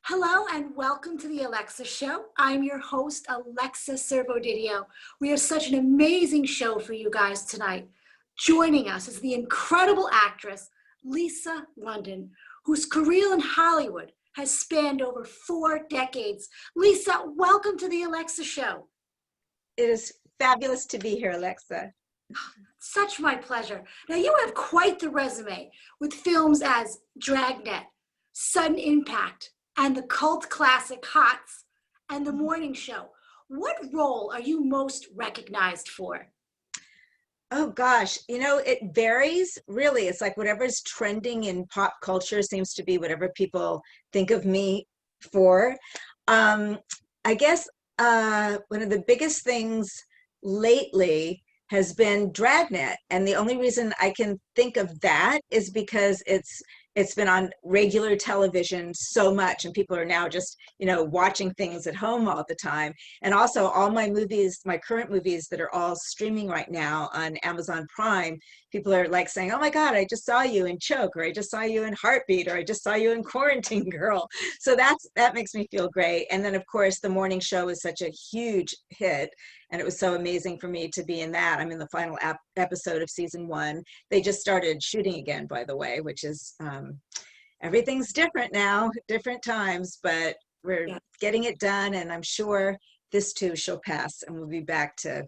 Hello and welcome to the Alexa Show. I'm your host, Alexa Servodidio. We have such an amazing show for you guys tonight. Joining us is the incredible actress, Lisa London, whose career in Hollywood has spanned over 4 decades. Lisa, welcome to the Alexa Show. It is fabulous to be here, Alexa. Such my pleasure. Now, you have quite the resume with films as Dragnet, Sudden Impact, and the cult classic Hots, and The Morning Show. What role are you most recognized for? Oh gosh, it varies really. It's like whatever's trending in pop culture seems to be whatever people think of me for. Um, I guess one of the biggest things lately has been Dragnet, and the only reason I can think of that is because it's been on regular television so much, and people are now just watching things at home all the time. And also all my movies, my current movies that are all streaming right now on Amazon Prime, people are like saying, oh my God, I just saw you in Choke, or I just saw you in Heartbeat, or I just saw you in Quarantine Girl. So that makes me feel great. And then of course The Morning Show is such a huge hit, and it was so amazing for me to be in that. I'm in the final episode of season 1. They just started shooting again, by the way, which is everything's different now, different times, but we're getting it done, and I'm sure this too shall pass, and we'll be back to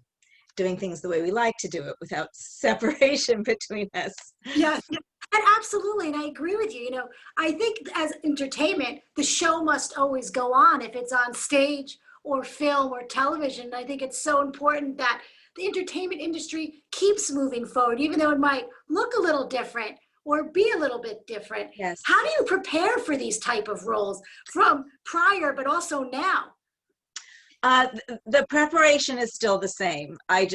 doing things the way we like to do it without separation between us. Yes, and absolutely, and I agree with you. I think as entertainment, the show must always go on if it's on stage or film or television. I think it's so important that the entertainment industry keeps moving forward, even though it might look a little different or be a little bit different. Yes. How do you prepare for these type of roles from prior, but also now? The preparation is still the same. I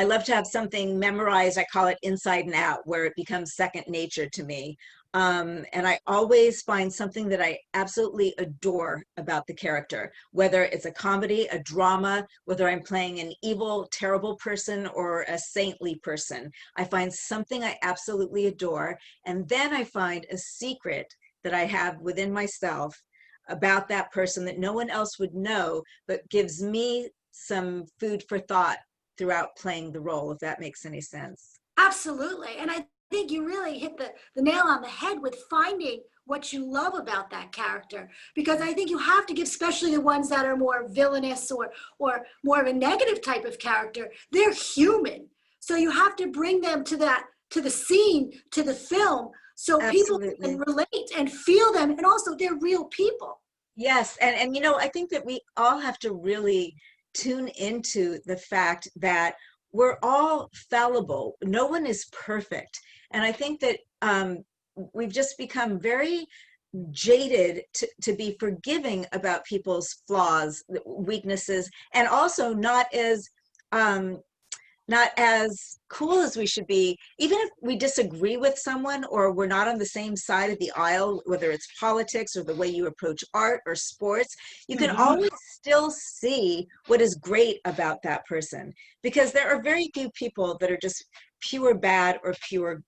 love to have something memorized. I call it inside and out, where it becomes second nature to me. And I always find something that I absolutely adore about the character, whether it's a comedy, a drama, whether I'm playing an evil, terrible person or a saintly person. I find something I absolutely adore. And then I find a secret that I have within myself about that person that no one else would know, but gives me some food for thought throughout playing the role, if that makes any sense. Absolutely. And I think you really hit the nail on the head with finding what you love about that character. Because I think you have to give, especially the ones that are more villainous or more of a negative type of character, they're human. So you have to bring them to the scene, to the film, so Absolutely. people can relate and feel them, and also they're real people. Yes, and I think that we all have to really tune into the fact that we're all fallible. No one is perfect. And I think that we've just become very jaded to be forgiving about people's flaws, weaknesses, and also not as cool as we should be. Even if we disagree with someone or we're not on the same side of the aisle, whether it's politics or the way you approach art or sports, you can always still see what is great about that person, because there are very few people that are just pure bad or pure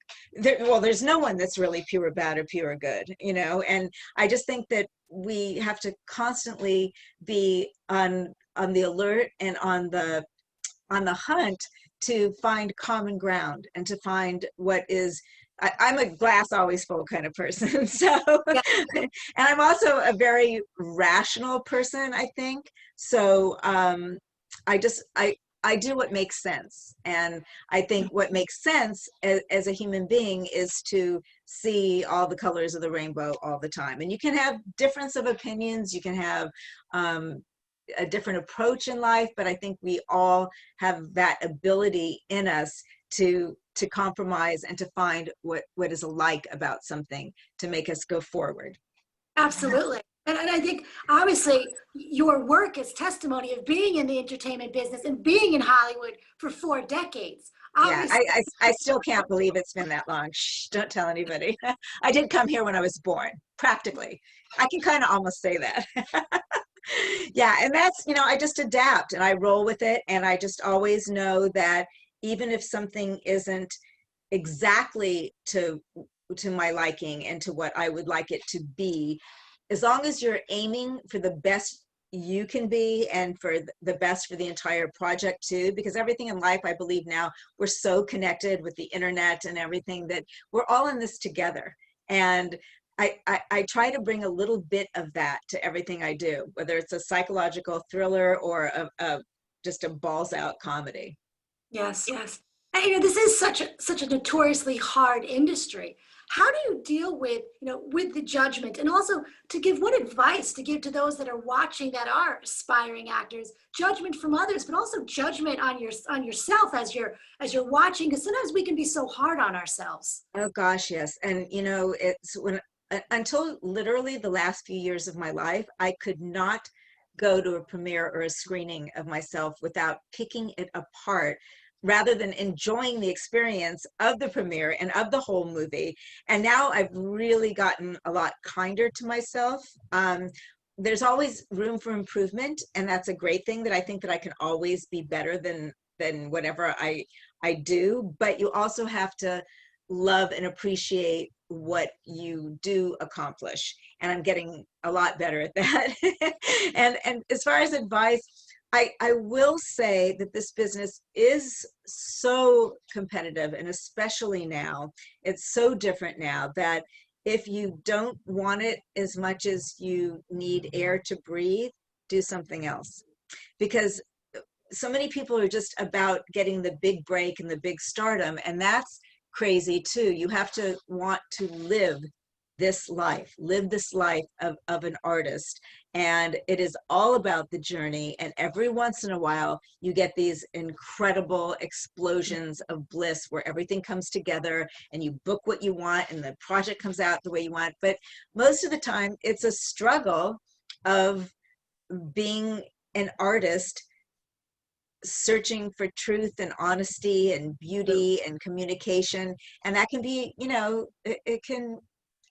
well, there's no one that's really pure bad or pure good, and I just think that we have to constantly be on the alert and on the hunt to find common ground and to find what is. I'm a glass always full kind of person. So, and I'm also a very rational person, I think. So I do what makes sense. And I think what makes sense as a human being is to see all the colors of the rainbow all the time. And you can have difference of opinions, you can have a different approach in life, but I think we all have that ability in us to compromise and to find what is alike about something to make us go forward. Absolutely. And I think obviously your work is testimony of being in the entertainment business and being in Hollywood for 4 decades. Obviously, Yeah, I still can't believe it's been that long. Shh, don't tell anybody. I did come here when I was born, practically. I can kind of almost say that. Yeah, and that's, I just adapt and I roll with it. And I just always know that even if something isn't exactly to my liking and to what I would like it to be, as long as you're aiming for the best you can be and for the best for the entire project too, because everything in life, I believe now, we're so connected with the internet and everything that we're all in this together. And I try to bring a little bit of that to everything I do, whether it's a psychological thriller or just a balls out comedy. Yes, yes. And this is such a notoriously hard industry. How do you deal with, with the judgment, and also to give what advice to give to those that are watching that are aspiring actors, judgment from others, but also judgment on yourself as you're watching, because sometimes we can be so hard on ourselves. Oh gosh, yes. And it's when until literally the last few years of my life, I could not go to a premiere or a screening of myself without picking it apart rather than enjoying the experience of the premiere and of the whole movie. And now I've really gotten a lot kinder to myself. There's always room for improvement, and that's a great thing, that I think that I can always be better than whatever I do. But you also have to love and appreciate what you do accomplish, and I'm getting a lot better at that. And as far as advice, I will say that this business is so competitive, and especially now, it's so different now, that if you don't want it as much as you need air to breathe, do something else. Because so many people are just about getting the big break and the big stardom, and that's crazy too. You have to want to live live this life of an artist. And it is all about the journey. And every once in a while, you get these incredible explosions of bliss where everything comes together and you book what you want and the project comes out the way you want. But most of the time, it's a struggle of being an artist, searching for truth and honesty and beauty and communication. And that can be,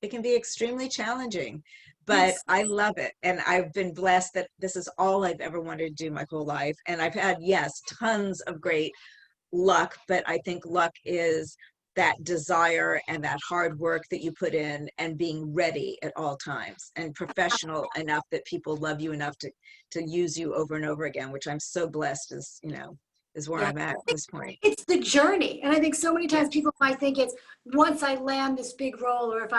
it can be extremely challenging, but Yes. I love it. And I've been blessed that this is all I've ever wanted to do my whole life. And I've had, yes, tons of great luck, but I think luck is that desire and that hard work that you put in, and being ready at all times, and professional enough that people love you enough to use you over and over again, which I'm so blessed is where Yeah. I'm at this point. It's the journey. And I think so many times Yes. people might think it's once I land this big role, or if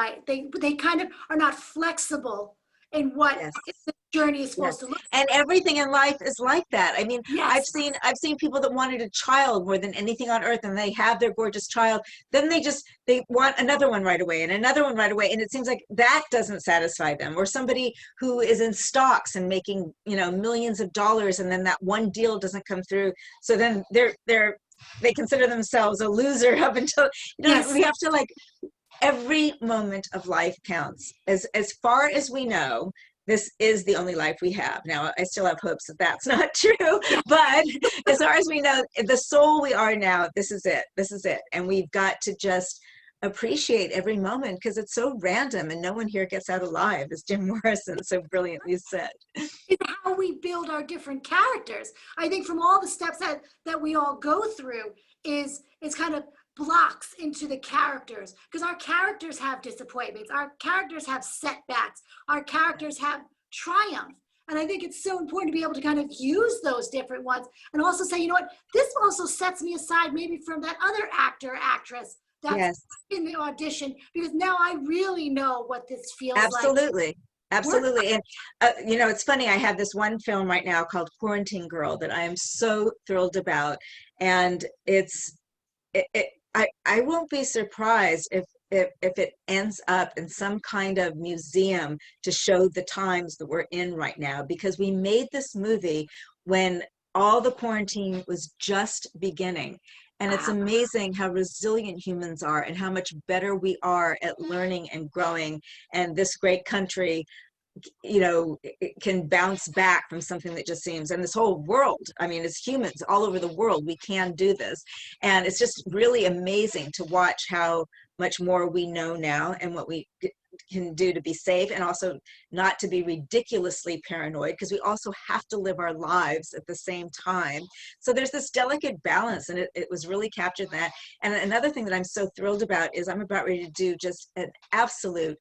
they kind of are not flexible in what Yes. the journey is Yes. supposed to look. And everything in life is like that. I mean, Yes. I've seen people that wanted a child more than anything on earth, and they have their gorgeous child. Then they want another one right away and another one right away. And it seems like that doesn't satisfy them. Or somebody who is in stocks and making, millions of dollars, and then that one deal doesn't come through. So then they consider themselves a loser up until, Yes. we have to, like, every moment of life counts. As far as we know, this is the only life we have. Now, I still have hopes that that's not true, but as far as we know, the soul we are now, this is it. This is it. And we've got to just appreciate every moment, because it's so random and no one here gets out alive, as Jim Morrison so brilliantly said. Is how we build our different characters. I think from all the steps that we all go through is kind of blocks into the characters, because our characters have disappointments, our characters have setbacks, our characters have triumph. And I think it's so important to be able to kind of use those different ones, and also say, what, this also sets me aside maybe from that other actor or actress that's Yes, in the audition, because now I really know what this feels like. absolutely. Work. Absolutely. And, it's funny, I have this one film right now called Quarantine Girl that I am so thrilled about. And I won't be surprised if it ends up in some kind of museum to show the times that we're in right now, because we made this movie when all the quarantine was just beginning. And it's amazing how resilient humans are and how much better we are at learning and growing. And this great country, it can bounce back from something that just seems, and this whole world, I mean, as humans all over the world, we can do this. And it's just really amazing to watch how much more we know now, and what we can do to be safe, and also not to be ridiculously paranoid, because we also have to live our lives at the same time. So there's this delicate balance, and it was really captured that. And another thing that I'm so thrilled about is I'm about ready to do just an absolute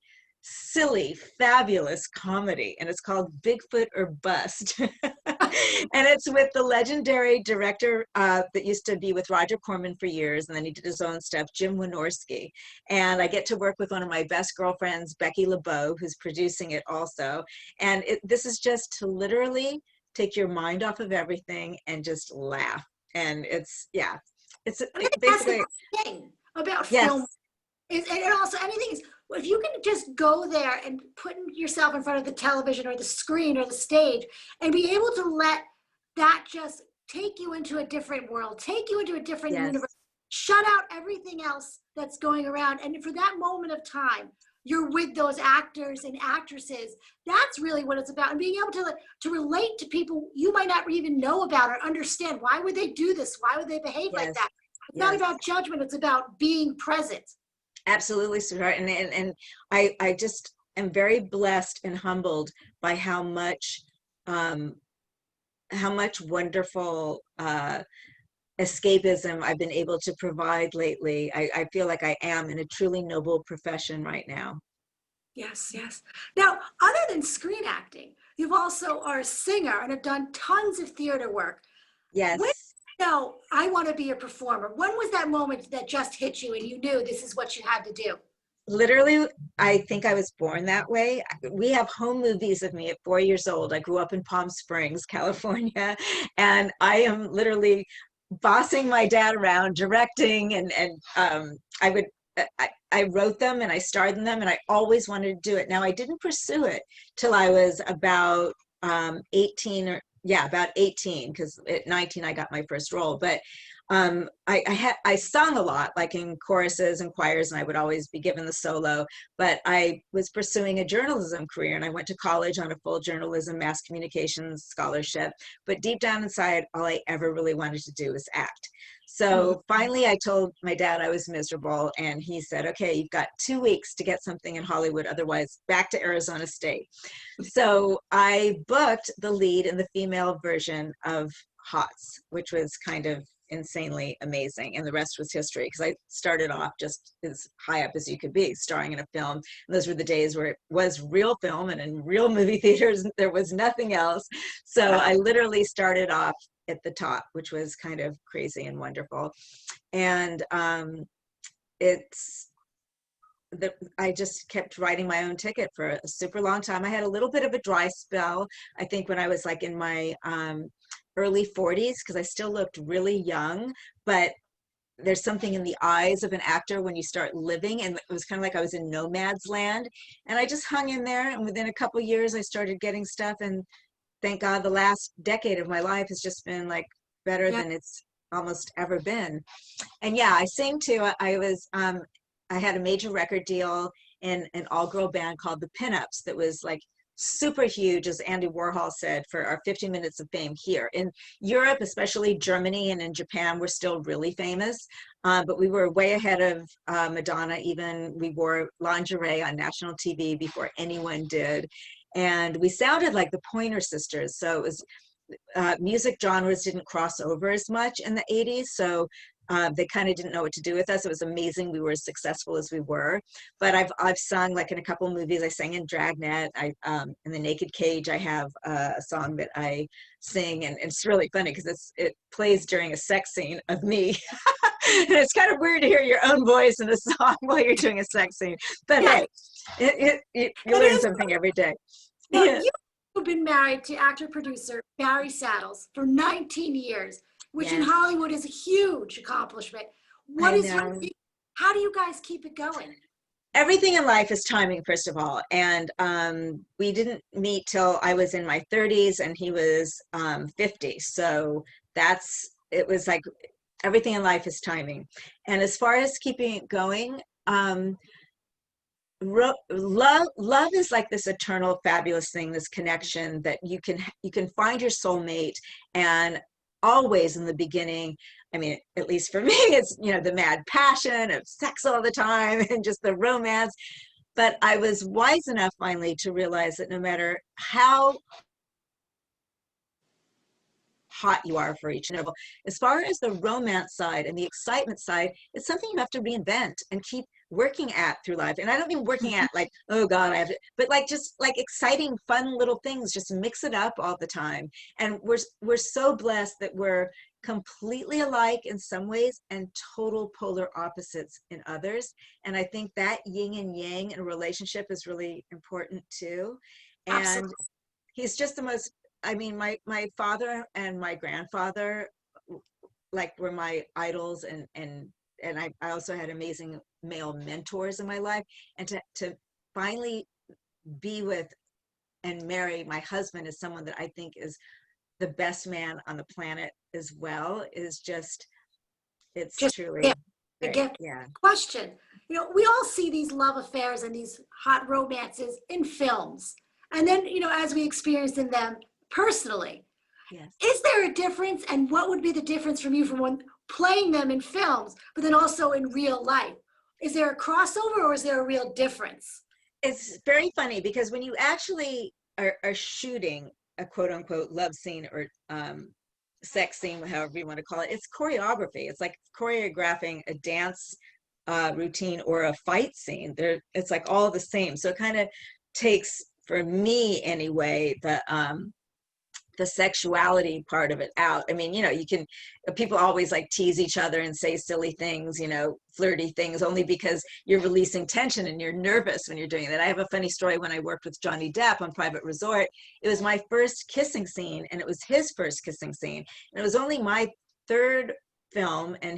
silly, fabulous comedy, and it's called Bigfoot or Bust. And it's with the legendary director that used to be with Roger Corman for years, and then he did his own stuff, Jim Wynorski. And I get to work with one of my best girlfriends, Becky LeBeau, who's producing it also. And this is just to literally take your mind off of everything and just laugh. And it's, yeah, it's I think that's basically, the thing about yes, film is, and also anything is, if you can just go there and put yourself in front of the television or the screen or the stage and be able to let that just take you into a different world, take you into a different yes, universe, shut out everything else that's going around. And for that moment of time, you're with those actors and actresses. That's really what it's about. And being able to relate to people you might not even know about or understand. Why would they do this? Why would they behave like yes, that? It's not yes. about judgment. It's about being present. Absolutely, sweetheart. And I just am very blessed and humbled by um, how much wonderful escapism I've been able to provide lately. I feel like I am in a truly noble profession right now. Yes, yes. Now, other than screen acting, you've also are a singer and have done tons of theater work. When Yes. you know I want to be a performer, when was that moment that just hit you and you knew this is what you had to do? Literally, I think I was born that way. We have home movies of me at 4 years old. I grew up in Palm Springs, California, and I am literally bossing my dad around, directing, and I wrote them and I starred in them, and I always wanted to do it. Now, I didn't pursue it till I was about 18, or yeah, about 18, because at 19 I got my first role. But I sung a lot, like in choruses and choirs, and I would always be given the solo. But I was pursuing a journalism career, and I went to college on a full journalism mass communications scholarship. But deep down inside, all I ever really wanted to do was act. Mhm. So finally, I told my dad I was miserable, and he said, "Okay, you've got 2 weeks to get something in Hollywood, otherwise, back to Arizona State." So I booked the lead in the female version of Hots, which was kind of insanely amazing, and the rest was history, because I started off just as high up as you could be, starring in a film. And those were the days where it was real film, and in real movie theaters there was nothing else. So I literally started off at the top, which was kind of crazy and wonderful. And it's I just kept writing my own ticket for a super long time. I had a little bit of a dry spell, I think, when I was like in my early 40s, because I still looked really young. But there's something in the eyes of an actor when you start living, and it was kind of like I was in nomad's land. And I just hung in there, and within a couple years I started getting stuff, and thank God the last decade of my life has just been like better Yeah. than it's almost ever been. And yeah, I sing too. I had a major record deal in an all-girl band called the Pinups that was like super huge, as Andy Warhol said, for our 50 minutes of fame here. In Europe, especially Germany and in Japan, we're still really famous. But we were way ahead of Madonna. Even we wore lingerie on national TV before anyone did. And we sounded like the Pointer Sisters. So it was music genres didn't cross over as much in the 80s. So they kind of didn't know what to do with us. It was amazing we were as successful as we were. But I've sung like in a couple movies. I sang in Dragnet. In The Naked Cage, I have a song that I sing, and it's really funny because it plays during a sex scene of me. And it's kind of weird to hear your own voice in a song while you're doing a sex scene. But Yes, hey, you it learn is. something every day. Now, Yeah. you've been married to actor producer Barry Saddles for 19 years, which in Yes, Hollywood is a huge accomplishment. What I is your, know. how do you guys keep it going? Everything in life is timing, first of all. And we didn't meet till I was in my 30s and he was 50. So it was like everything in life is timing. And as far as keeping it going, love is like this eternal fabulous thing, this connection that you can find your soulmate. And always in the beginning, I mean, at least for me, it's the mad passion of sex all the time and just the romance. But I was wise enough finally to realize that no matter how hot you are for each other, as far as the romance side and the excitement side, it's something you have to reinvent and keep working at through life. And I don't mean working at like, oh God, I have to, but like just like exciting, fun little things, just mix it up all the time. And we're so blessed that we're completely alike in some ways and total polar opposites in others. And I think that yin and yang in a relationship is really important too. And Absolutely. he's just the most, I mean, my father and my grandfather like were my idols, and I also had amazing male mentors in my life. And to finally be with and marry my husband is someone that I think is the best man on the planet as well, is just, it's Just yeah, truly a great. gift. Yeah. Question. We all see these love affairs and these hot romances in films. And then, as we experience in them personally, Yes. is there a difference? And what would be the difference from you from when playing them in films, but then also in real life? Is there a crossover or is there a real difference? It's very funny because when you actually are shooting a quote unquote love scene or sex scene, however you want to call it, it's choreography. It's like choreographing a dance routine or a fight scene. It's like all the same. So it kind of takes, for me anyway, the sexuality part of it out. I mean, you can, people always like tease each other and say silly things, flirty things, only because you're releasing tension and you're nervous when you're doing that. I have a funny story. When I worked with Johnny Depp on Private Resort, it was my first kissing scene and it was his first kissing scene. And it was only my third film and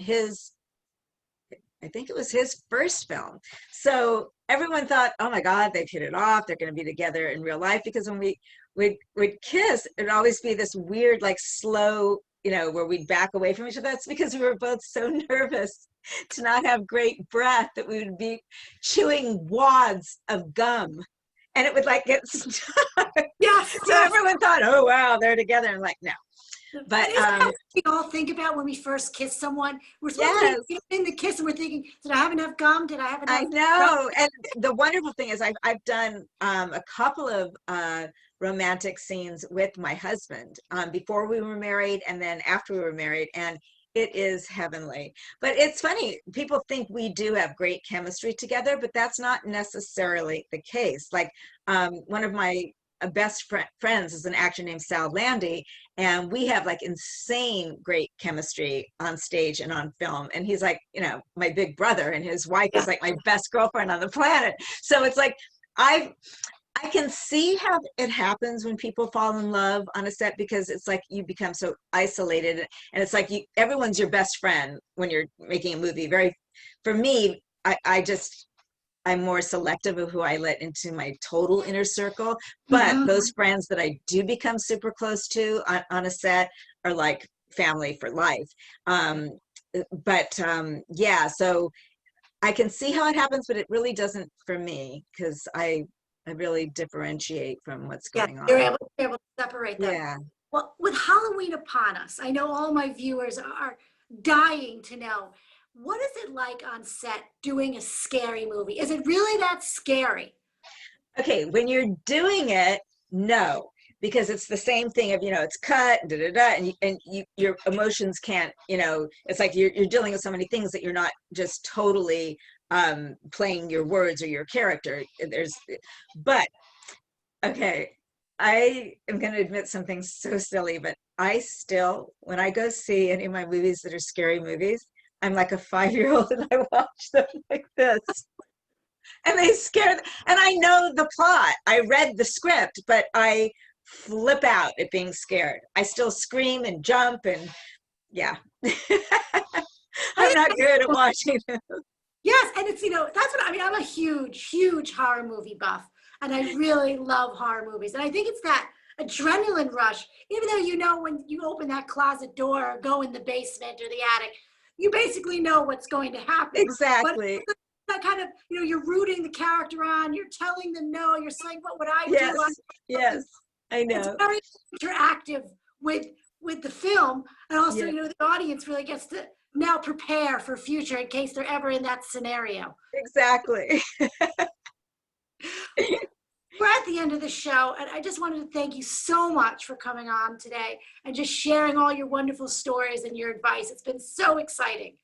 I think it was his first film. So everyone thought, oh my God, they've hit it off. They're going to be together in real life. Because when we'd kiss, it'd always be this weird, like slow, where we'd back away from each other. That's because we were both so nervous to not have great breath that we would be chewing wads of gum and it would like get stuck. Yes, So yes. everyone thought, oh, wow, they're together. I'm like, no. But Isn't that what we all think about when we first kiss someone? We're supposed to yes. be in the kiss and we're thinking, did I have enough gum? Did I have I enough gum? know. And the wonderful thing is I've done a couple of romantic scenes with my husband before we were married and then after we were married. And it is heavenly. But it's funny, people think we do have great chemistry together, but that's not necessarily the case. Like one of my best friends is an actor named Sal Landy, and we have like insane great chemistry on stage and on film. And he's like, my big brother, and his wife is like my best girlfriend on the planet. So it's like I can see how it happens when people fall in love on a set, because it's like you become so isolated, and it's like everyone's your best friend when you're making a movie. For me, I'm more selective of who I let into my total inner circle. But Mhm. those friends that I do become super close to on a set are like family for life. Yeah, so I can see how it happens, but it really doesn't for me, because I really differentiate from what's Yeah, going you're on. able to separate them. Yeah. Well, with Halloween upon us, I know all my viewers are dying to know, what is it like on set doing a scary movie? Is it really that scary? Okay, when you're doing it, no, because it's the same thing of, it's cut, da da da, your emotions can't, it's like you're dealing with so many things that you're not just totally playing your words or your character. But okay, I am going to admit something so silly, but I still, when I go see any of my movies that are scary movies, I'm like a 5-year-old and I watch them like this. And they scare, and I know the plot. I read the script, but I flip out at being scared. I still scream and jump and yeah. I I'm think not good at watching them. yes, and it's, that's what I mean. I'm a huge, huge horror movie buff, and I really love horror movies. And I think it's that adrenaline rush, even though when you open that closet door or go in the basement or the attic, you basically know what's going to happen. But Exactly. that kind of, you're rooting the character on, you're telling them no, you're saying, what would I do? Yes. Yes. I It's know. very interactive with the film, and also Yeah, the audience really gets to now prepare for future in case they're ever in that scenario. exactly. We're at the end of the show, and I just wanted to thank you so much for coming on today and just sharing all your wonderful stories and your advice. It's been so exciting.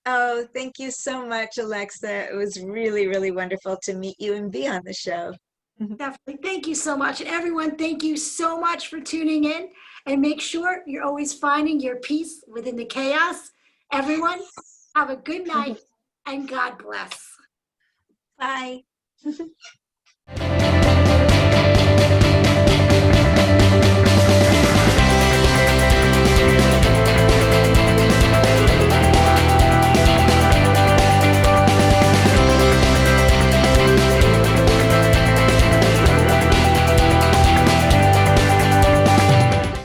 Oh, thank you so much, Alexa. It was really, really wonderful to meet you and be on the show. Definitely. Thank you so much. And everyone, thank you so much for tuning in. And make sure you're always finding your peace within the chaos. Everyone, have a good night and God bless. Bye.